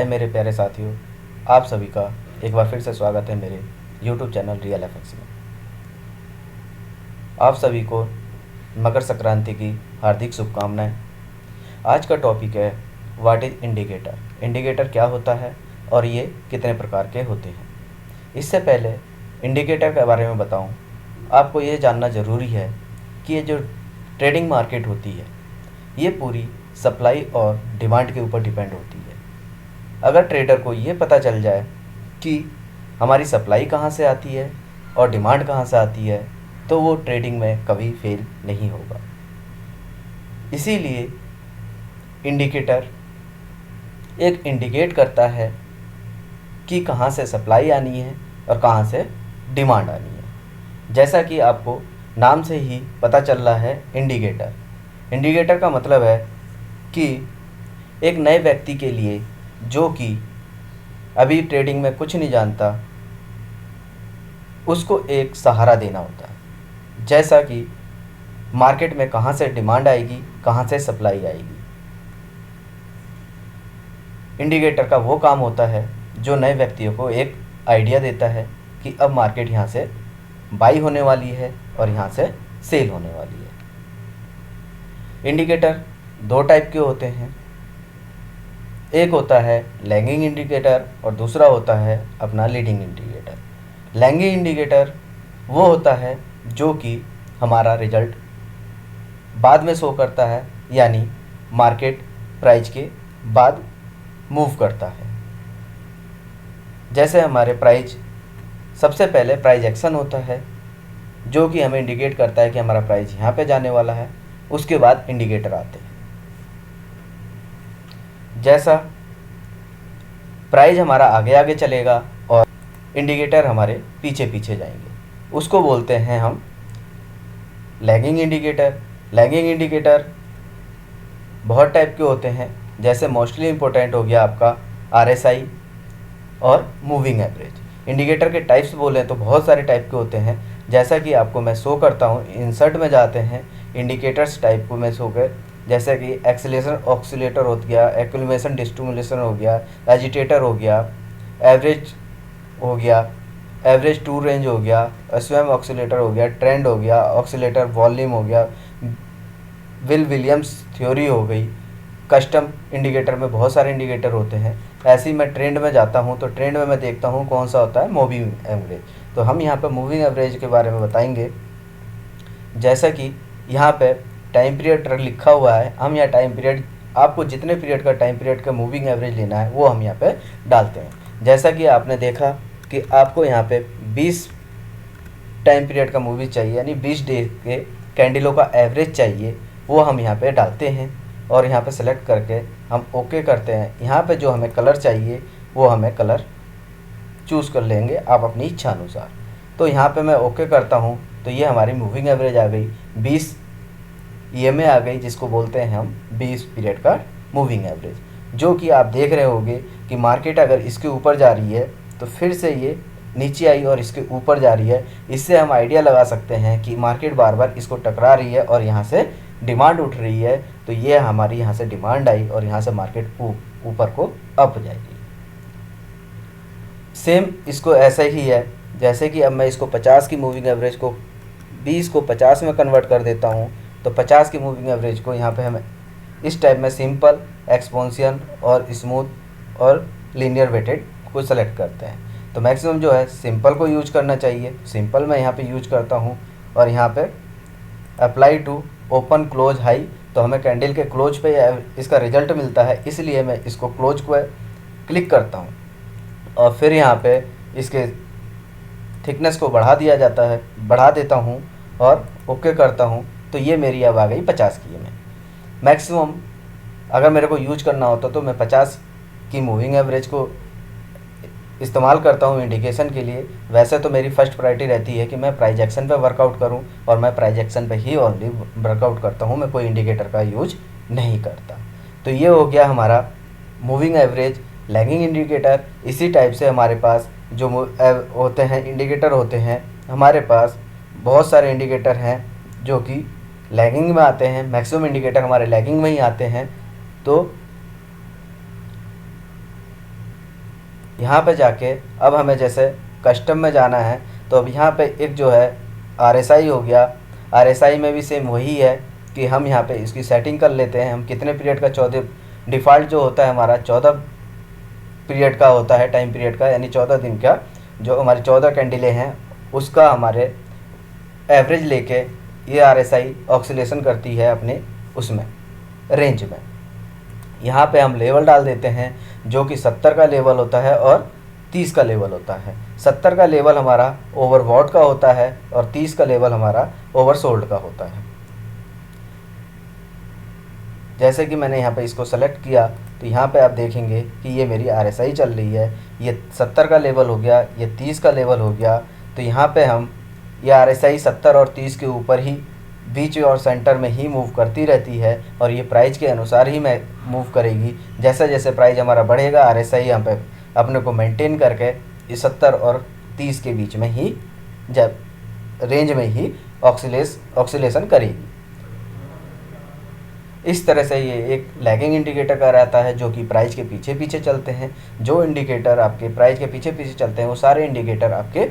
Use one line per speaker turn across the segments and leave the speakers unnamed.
हाय मेरे प्यारे साथियों, आप सभी का एक बार फिर से स्वागत है मेरे यूट्यूब चैनल रियल एफएक्स में। आप सभी को मकर संक्रांति की हार्दिक शुभकामनाएं। आज का टॉपिक है व्हाट इज़ इंडिकेटर। इंडिकेटर क्या होता है और ये कितने प्रकार के होते हैं। इससे पहले इंडिकेटर के बारे में बताऊं, आपको ये जानना ज़रूरी है कि ये जो ट्रेडिंग मार्केट होती है ये पूरी सप्लाई और डिमांड के ऊपर डिपेंड होती है। अगर ट्रेडर को ये पता चल जाए कि हमारी सप्लाई कहाँ से आती है और डिमांड कहाँ से आती है तो वो ट्रेडिंग में कभी फेल नहीं होगा। इसीलिए इंडिकेटर एक इंडिकेट करता है कि कहाँ से सप्लाई आनी है और कहाँ से डिमांड आनी है। जैसा कि आपको नाम से ही पता चल रहा है इंडिकेटर। इंडिकेटर का मतलब है कि एक नए व्यक्ति के लिए जो कि अभी ट्रेडिंग में कुछ नहीं जानता, उसको एक सहारा देना होता है। जैसा कि मार्केट में कहाँ से डिमांड आएगी, कहाँ से सप्लाई आएगी। इंडिकेटर का वो काम होता है जो नए व्यक्तियों को एक आइडिया देता है कि अब मार्केट यहाँ से बाई होने वाली है और यहाँ से सेल होने वाली है। इंडिकेटर दो टाइप के होते हैं, एक होता है लैगिंग इंडिकेटर और दूसरा होता है अपना लीडिंग इंडिकेटर। लैगिंग इंडिकेटर वो होता है जो कि हमारा रिजल्ट बाद में शो करता है, यानी मार्केट प्राइस के बाद मूव करता है। जैसे हमारे प्राइस, सबसे पहले प्राइस एक्शन होता है जो कि हमें इंडिकेट करता है कि हमारा प्राइस यहाँ पे जाने वाला है। उसके बाद इंडिकेटर आते हैं। जैसा प्राइस हमारा आगे आगे चलेगा और इंडिकेटर हमारे पीछे पीछे जाएंगे, उसको बोलते हैं हम लैगिंग इंडिकेटर। लैगिंग इंडिकेटर बहुत टाइप के होते हैं, जैसे मोस्टली इम्पोर्टेंट हो गया आपका आरएसआई और मूविंग एवरेज। इंडिकेटर के टाइप्स बोलें तो बहुत सारे टाइप के होते हैं, जैसा कि आपको मैं शो करता हूँ। इंसर्ट में जाते हैं, इंडिकेटर्स टाइप को मैं शो कर, जैसे कि एक्सीलेशन ऑक्सीलेटर हो गया, एक्यूमुलेशन डिस्ट्रीब्यूशन हो गया, एजिटेटर हो गया, एवरेज हो गया, एवरेज टू रेंज हो गया, स्वयं ऑक्सीलेटर हो गया, ट्रेंड हो गया, ऑक्सीलेटर वॉल्यूम हो गया, विलियम्स थ्योरी हो गई। कस्टम इंडिकेटर में बहुत सारे इंडिकेटर होते हैं। ऐसे ही मैं ट्रेंड में जाता हूँ तो ट्रेंड में मैं देखता हूँ कौन सा होता है मूविंग एवरेज। तो हम यहाँ पर मूविंग एवरेज के बारे में बताएंगे। जैसा कि यहाँ पे टाइम पीरियड लिखा हुआ है, हम यहाँ टाइम पीरियड, आपको जितने पीरियड का टाइम पीरियड का मूविंग एवरेज लेना है वो हम यहाँ पे डालते हैं। जैसा कि आपने देखा कि आपको यहाँ पे 20 टाइम पीरियड का मूवी चाहिए, यानी 20 डे के कैंडलों का एवरेज चाहिए, वो हम यहाँ पे डालते हैं और यहाँ पे सेलेक्ट करके हम ओके करते हैं। यहाँ पे जो हमें कलर चाहिए वो हमें कलर चूज़ कर लेंगे आप अपनी इच्छा अनुसार। तो यहाँ पे मैं ओके करता हूँ तो ये हमारी मूविंग एवरेज आ गई 20 EMA आ गई, जिसको बोलते हैं हम 20 पीरियड का मूविंग एवरेज। जो कि आप देख रहे होंगे कि मार्केट अगर इसके ऊपर जा रही है तो फिर से ये नीचे आई और इसके ऊपर जा रही है। इससे हम आइडिया लगा सकते हैं कि मार्केट बार बार इसको टकरा रही है और यहाँ से डिमांड उठ रही है। तो ये हमारी यहाँ से डिमांड आई और यहाँ से मार्केट ऊपर को अप जाएगी। सेम इसको ऐसा ही है, जैसे कि अब मैं इसको 50 की मूविंग एवरेज को 20 को 50 में कन्वर्ट कर देता हूँ। तो 50 की मूविंग एवरेज को यहाँ पे हमें इस टाइप में सिंपल, एक्सपोनेंशियल और स्मूथ और लीनियर वेटेड को सेलेक्ट करते हैं। तो मैक्सिमम जो है सिंपल को यूज करना चाहिए, सिंपल मैं यहाँ पे यूज करता हूँ। और यहाँ पे apply to open close high, तो हमें कैंडल के क्लोज पे इसका रिजल्ट मिलता है, इसलिए मैं इसको क्लोज को क्लिक करता हूँ और फिर यहाँ पे इसके थिकनेस को बढ़ा दिया जाता है, बढ़ा देता हूँ और ओके करता हूँ। तो ये मेरी अब आ गई 50 की में। मैक्सिमम अगर मेरे को यूज करना होता तो मैं 50 की मूविंग एवरेज को इस्तेमाल करता हूँ इंडिकेशन के लिए। वैसे तो मेरी फर्स्ट प्रायोरिटी रहती है कि मैं प्राइस एक्शन पे वर्कआउट करूँ और मैं प्राइस एक्शन पे ही ओनली वर्कआउट करता हूँ, मैं कोई इंडिकेटर का यूज नहीं करता। तो ये हो गया हमारा मूविंग एवरेज, लैगिंग इंडिकेटर। इसी टाइप से हमारे पास जो होते हैं इंडिकेटर होते हैं, हमारे पास बहुत सारे इंडिकेटर हैं जो कि लैगिंग में आते हैं। मैक्सिमम इंडिकेटर हमारे लैगिंग में ही आते हैं। तो यहाँ पे जाके अब हमें जैसे कस्टम में जाना है, तो अब यहाँ पे एक जो है RSI हो गया। RSI में भी सेम वही है कि हम यहाँ पे इसकी सेटिंग कर लेते हैं, हम कितने पीरियड का, 14 डिफ़ॉल्ट जो होता है हमारा 14 पीरियड का होता है, टाइम पीरियड का, यानी 14 दिन का जो हमारी 14 कैंडलें हैं उसका हमारे एवरेज लेके ये RSI ऑक्सीलेशन करती है अपने उसमें रेंज में। यहाँ पे हम लेवल डाल देते हैं जो कि 70 का लेवल होता है और 30 का लेवल होता है। 70 का लेवल हमारा ओवरवॉट का होता है और 30 का लेवल हमारा ओवरसोल्ड का होता है। जैसे कि मैंने यहाँ पे इसको सेलेक्ट किया तो यहाँ पे आप देखेंगे कि ये मेरी RSI चल रही है, ये 70 का लेवल हो गया, ये 30 का लेवल हो गया। तो यहाँ पे हम ये RSI 70 और 30 के ऊपर ही बीच और सेंटर में ही मूव करती रहती है और ये प्राइस के अनुसार ही मैं मूव करेगी। जैसे जैसे प्राइस हमारा बढ़ेगा RSI यहाँ पे अपने को मेंटेन करके ये 70 और 30 के बीच में ही जब रेंज में ही ऑक्सीलेशन करेगी। इस तरह से ये एक लैगिंग इंडिकेटर का रहता है जो कि प्राइस के पीछे पीछे चलते हैं। जो इंडिकेटर आपके प्राइस के पीछे पीछे चलते हैं वो सारे इंडिकेटर आपके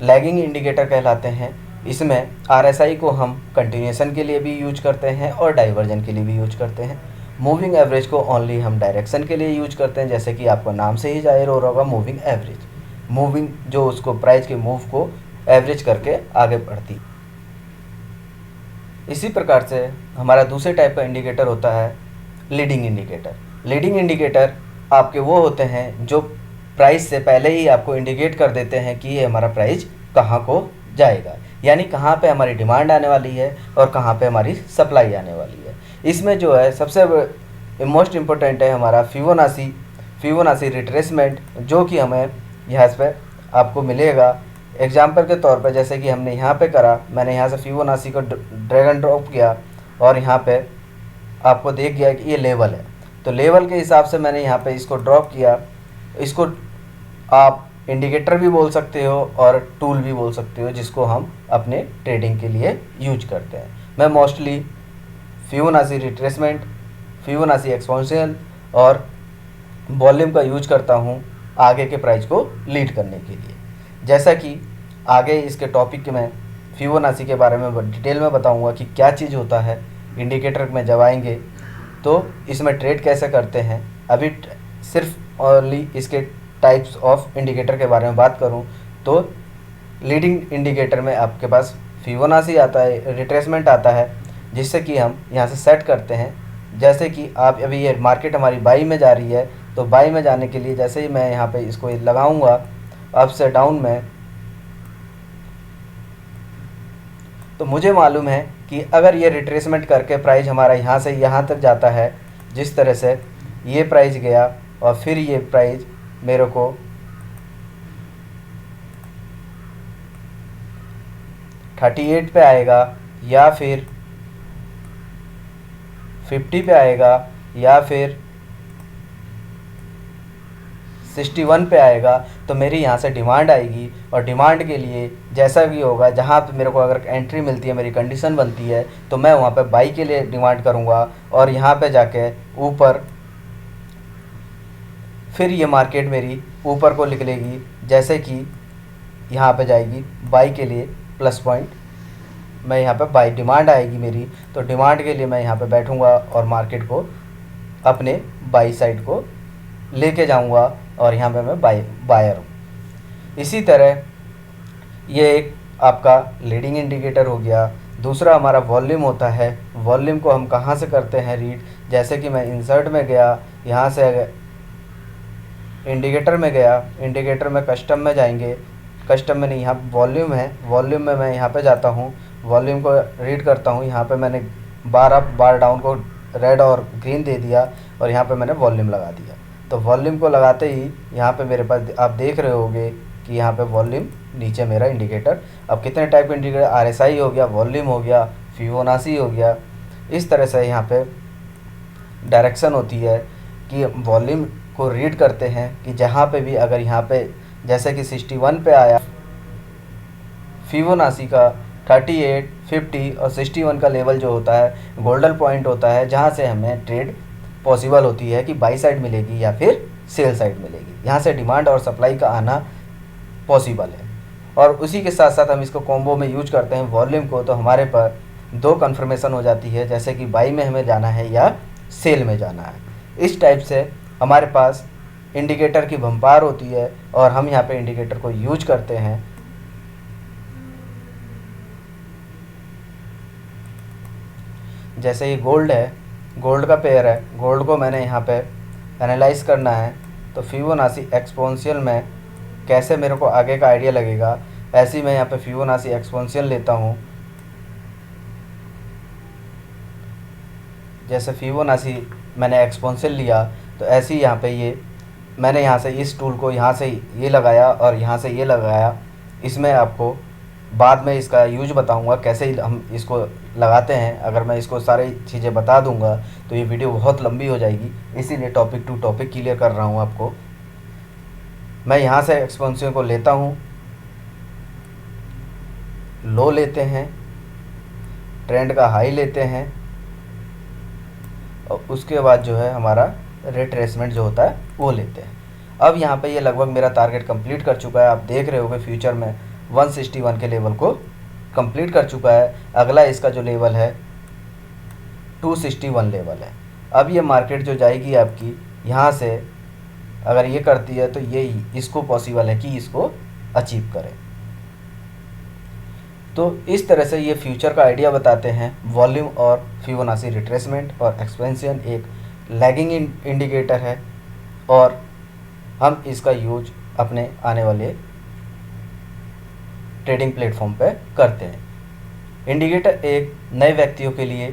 लैगिंग इंडिकेटर कहलाते हैं। इसमें RSI को हम कंटिन्यूएशन के लिए भी यूज करते हैं और डाइवर्जन के लिए भी यूज करते हैं। मूविंग एवरेज को ओनली हम डायरेक्शन के लिए यूज करते हैं, जैसे कि आपका नाम से ही जाहिर हो रहा होगा मूविंग एवरेज, मूविंग जो उसको प्राइस के मूव को एवरेज करके आगे बढ़ती। इसी प्रकार से हमारा दूसरे टाइप का इंडिकेटर होता है लीडिंग इंडिकेटर। लीडिंग इंडिकेटर आपके वो होते हैं जो प्राइस से पहले ही आपको इंडिकेट कर देते हैं कि ये हमारा प्राइस कहाँ को जाएगा, यानी कहाँ पे हमारी डिमांड आने वाली है और कहाँ पे हमारी सप्लाई आने वाली है। इसमें जो है सबसे मोस्ट इम्पोर्टेंट है हमारा फिबोनाची रिट्रेसमेंट, जो कि हमें यहाँ पे आपको मिलेगा। एग्जाम्पल के तौर पर जैसे कि हमने यहाँ पे करा, मैंने यहाँ से फिबोनाची को ड्रैग एंड ड्रॉप किया और यहाँ पे आपको देख गया कि ये लेवल है, तो लेवल के हिसाब से मैंने यहाँ पे इसको ड्रॉप किया। इसको आप इंडिकेटर भी बोल सकते हो और टूल भी बोल सकते हो, जिसको हम अपने ट्रेडिंग के लिए यूज करते हैं। मैं mostly Fibonacci retracement, Fibonacci exponential और वॉल्यूम का यूज करता हूँ आगे के प्राइस को लीड करने के लिए। जैसा कि आगे इसके टॉपिक में फिबोनाची के बारे में डिटेल में बताऊँगा कि क्या चीज़ होता है। इंडिकेटर में जब आएंगे तो इसमें ट्रेड कैसे करते हैं। अभी सिर्फ ओनली इसके टाइप्स ऑफ इंडिकेटर के बारे में बात करूं तो लीडिंग इंडिकेटर में आपके पास फिबोनाची आता है, रिट्रेसमेंट आता है, जिससे कि हम यहां से सेट करते हैं। जैसे कि आप अभी ये मार्केट हमारी बाई में जा रही है, तो बाई में जाने के लिए जैसे ही मैं यहाँ पे इसको लगाऊंगा अप से डाउन में, तो मुझे मालूम है कि अगर ये रिट्रेसमेंट करके प्राइस हमारा यहाँ से यहाँ तक जाता है, जिस तरह से ये प्राइस गया और फिर ये प्राइस मेरे को 38 पे आएगा या फिर 50 पे आएगा या फिर 61 पे आएगा, तो मेरी यहाँ से डिमांड आएगी। और डिमांड के लिए जैसा भी होगा, जहाँ पे मेरे को अगर एंट्री मिलती है, मेरी कंडीशन बनती है, तो मैं वहाँ पे बाई के लिए डिमांड करूँगा और यहाँ पे जाके ऊपर फिर ये मार्केट मेरी ऊपर को निकलेगी। जैसे कि यहाँ पे जाएगी बाई के लिए प्लस पॉइंट, मैं यहाँ पे बाई डिमांड आएगी मेरी, तो डिमांड के लिए मैं यहाँ पे बैठूँगा और मार्केट को अपने बाई साइड को लेके जाऊँगा और यहाँ पे मैं बायर हूँ। इसी तरह ये एक आपका लीडिंग इंडिकेटर हो गया। दूसरा हमारा वॉल्यूम होता है। वॉल्यूम को हम कहाँ से करते हैं रीड, जैसे कि मैं इंसर्ट में गया, यहाँ से इंडिकेटर में गया, इंडिकेटर में कस्टम में जाएंगे, कस्टम में नहीं, यहाँ वॉल्यूम है, वॉल्यूम में मैं यहाँ पे जाता हूँ, वॉल्यूम को रीड करता हूँ। यहाँ पे मैंने बार अप बार डाउन को रेड और ग्रीन दे दिया और यहाँ पे मैंने वॉल्यूम लगा दिया। तो वॉल्यूम को लगाते ही यहाँ पे मेरे पास आप देख रहे होंगे कि यहाँ पे वॉल्यूम नीचे मेरा इंडिकेटर। अब कितने टाइप के इंडिकेटर, RSI हो गया, वॉल्यूम हो गया, फिबोनाची हो गया। इस तरह से यहाँ पे डायरेक्शन होती है कि वॉल्यूम को रीड करते हैं कि जहाँ पे भी अगर यहाँ पे जैसे कि 61 पे आया, फिबोनाची का 38, 50 और 61 का लेवल जो होता है गोल्डन पॉइंट होता है, जहाँ से हमें ट्रेड पॉसिबल होती है कि बाई साइड मिलेगी या फिर सेल साइड मिलेगी। यहाँ से डिमांड और सप्लाई का आना पॉसिबल है। और उसी के साथ साथ हम इसको कॉम्बो में यूज करते हैं वॉल्यूम को, तो हमारे पर दो कन्फर्मेशन हो जाती है, जैसे कि बाई में हमें जाना है या सेल में जाना है। इस टाइप से हमारे पास इंडिकेटर की भंपार होती है और हम यहाँ पे इंडिकेटर को यूज करते हैं। जैसे ये गोल्ड है, गोल्ड का पेयर है, गोल्ड को मैंने यहाँ पे एनालाइज करना है, तो फिबोनाची एक्सपोनेंशियल में कैसे मेरे को आगे का आइडिया लगेगा, ऐसे ही मैं यहाँ पे फिबोनाची एक्सपोनेंशियल लेता हूँ। जैसे फिबोनाची मैंने एक्सपोनेंशियल लिया, तो ऐसे ही यहाँ पे ये मैंने यहाँ से इस टूल को यहाँ से ये लगाया और यहाँ से ये लगाया। इसमें आपको बाद में इसका यूज बताऊंगा कैसे हम इसको लगाते हैं। अगर मैं इसको सारी चीज़ें बता दूंगा तो ये वीडियो बहुत लंबी हो जाएगी, इसीलिए टॉपिक टू टॉपिक क्लियर कर रहा हूँ आपको। मैं यहाँ से एक्सपोनेंशियल को लेता हूँ, लो लेते हैं, ट्रेंड का हाई लेते हैं और उसके बाद जो है हमारा रिट्रेसमेंट जो होता है वो लेते हैं। अब यहाँ पे ये लगभग मेरा टारगेट कंप्लीट कर चुका है। आप देख रहे होगे फ्यूचर में 161 के लेवल को कंप्लीट कर चुका है। अगला इसका जो लेवल है 261 लेवल है। अब ये मार्केट जो जाएगी आपकी यहाँ से, अगर ये करती है तो ये इसको पॉसिबल है कि इसको अचीव करे। तो इस तरह से ये फ्यूचर का आइडिया बताते हैं। वॉल्यूम और फिबोनाची रिट्रेसमेंट और एक्सपेंशन एक लैगिंग इंडिकेटर है और हम इसका यूज अपने आने वाले ट्रेडिंग प्लेटफॉर्म पे करते हैं। इंडिकेटर एक नए व्यक्तियों के लिए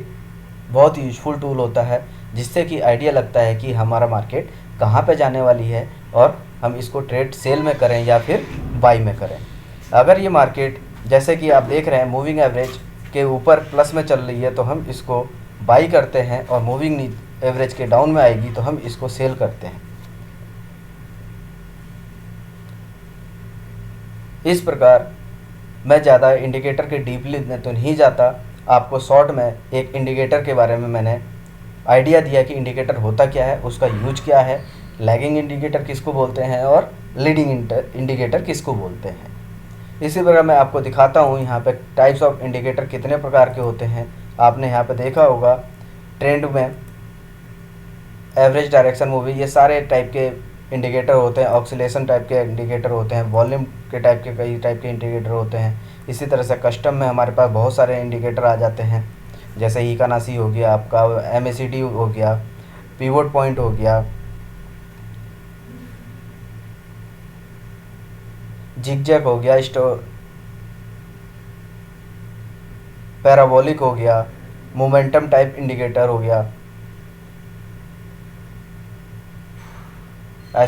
बहुत यूजफुल टूल होता है, जिससे कि आइडिया लगता है कि हमारा मार्केट कहाँ पे जाने वाली है और हम इसको ट्रेड सेल में करें या फिर बाई में करें। अगर ये मार्केट जैसे कि आप देख रहे हैं मूविंग एवरेज के ऊपर प्लस में चल रही है तो हम इसको बाई करते हैं, और मूविंग एवरेज के डाउन में आएगी तो हम इसको सेल करते हैं। इस प्रकार मैं ज़्यादा इंडिकेटर के डीपली में तो नहीं जाता, आपको शॉर्ट में एक इंडिकेटर के बारे में मैंने आइडिया दिया कि इंडिकेटर होता क्या है, उसका यूज क्या है, लैगिंग इंडिकेटर किसको बोलते हैं और लीडिंग इंडिकेटर किसको बोलते हैं। इसी प्रकार मैं आपको दिखाता हूँ यहाँ पे टाइप्स ऑफ इंडिकेटर कितने प्रकार के होते हैं। आपने यहाँ पे देखा होगा ट्रेंड में, एवरेज डायरेक्शन मूवी, ये सारे टाइप के इंडिकेटर होते हैं। ऑक्सीलेशन टाइप के इंडिकेटर होते हैं, वॉल्यूम के टाइप के कई टाइप के इंडिकेटर होते हैं। इसी तरह से कस्टम में हमारे पास बहुत सारे इंडिकेटर आ जाते हैं, जैसे हीकानासी हो गया, आपका MACD हो गया, पिवोट पॉइंट हो गया, जिगजैग हो गया, पैराबोलिक हो गया, मोमेंटम टाइप इंडिकेटर हो गया,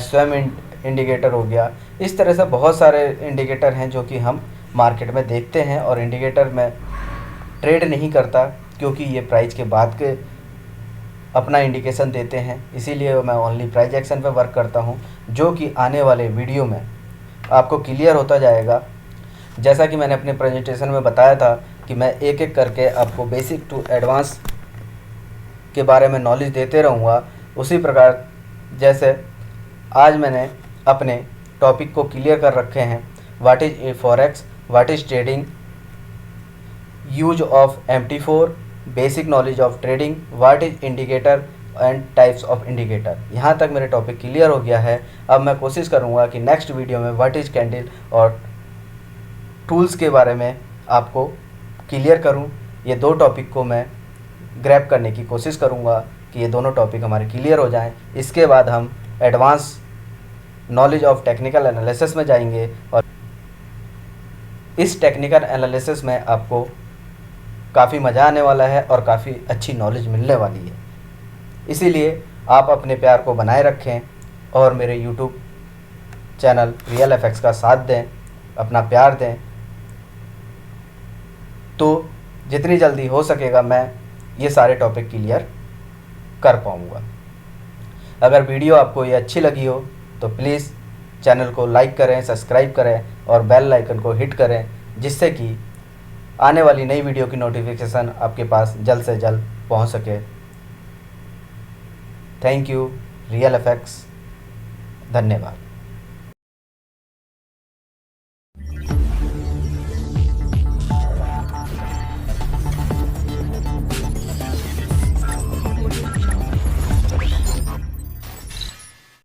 स्वयं इंडिकेटर हो गया। इस तरह से बहुत सारे इंडिकेटर हैं जो कि हम मार्केट में देखते हैं। और इंडिकेटर में ट्रेड नहीं करता क्योंकि ये प्राइस के बाद के अपना इंडिकेशन देते हैं, इसीलिए मैं ओनली प्राइस एक्शन पे वर्क करता हूँ, जो कि आने वाले वीडियो में आपको क्लियर होता जाएगा। जैसा कि मैंने अपने प्रेजेंटेशन में बताया था कि मैं एक एक करके आपको बेसिक टू एडवांस के बारे में नॉलेज देते रहूँगा, उसी प्रकार जैसे आज मैंने अपने टॉपिक को क्लियर कर रखे हैं। What is a forex, what is trading, use of MT4, basic knowledge of trading, what is indicator and types of indicator. यहाँ तक मेरे टॉपिक क्लियर हो गया है। अब मैं कोशिश करूँगा कि नेक्स्ट वीडियो में व्हाट इज कैंडल और टूल्स के बारे में आपको क्लियर करूँ। ये दो टॉपिक को मैं ग्रैब करने की कोशिश करूँगा कि ये दोनों टॉपिक हमारे क्लियर हो जाएं। इसके बाद हम advance knowledge of technical analysis में जाएंगे और इस टेक्निकल एनालिसिस में आपको काफ़ी मज़ा आने वाला है और काफ़ी अच्छी नॉलेज मिलने वाली है। इसीलिए आप अपने प्यार को बनाए रखें और मेरे YouTube चैनल रियल एफएक्स का साथ दें, अपना प्यार दें, तो जितनी जल्दी हो सकेगा मैं ये सारे टॉपिक क्लियर कर पाऊँगा। अगर वीडियो आपको ये अच्छी लगी हो तो प्लीज़ चैनल को लाइक करें, सब्सक्राइब करें और बेल आइकन को हिट करें, जिससे कि आने वाली नई वीडियो की नोटिफिकेशन आपके पास जल्द से जल्द पहुंच सके। Thank you, real FX. धन्यवाद।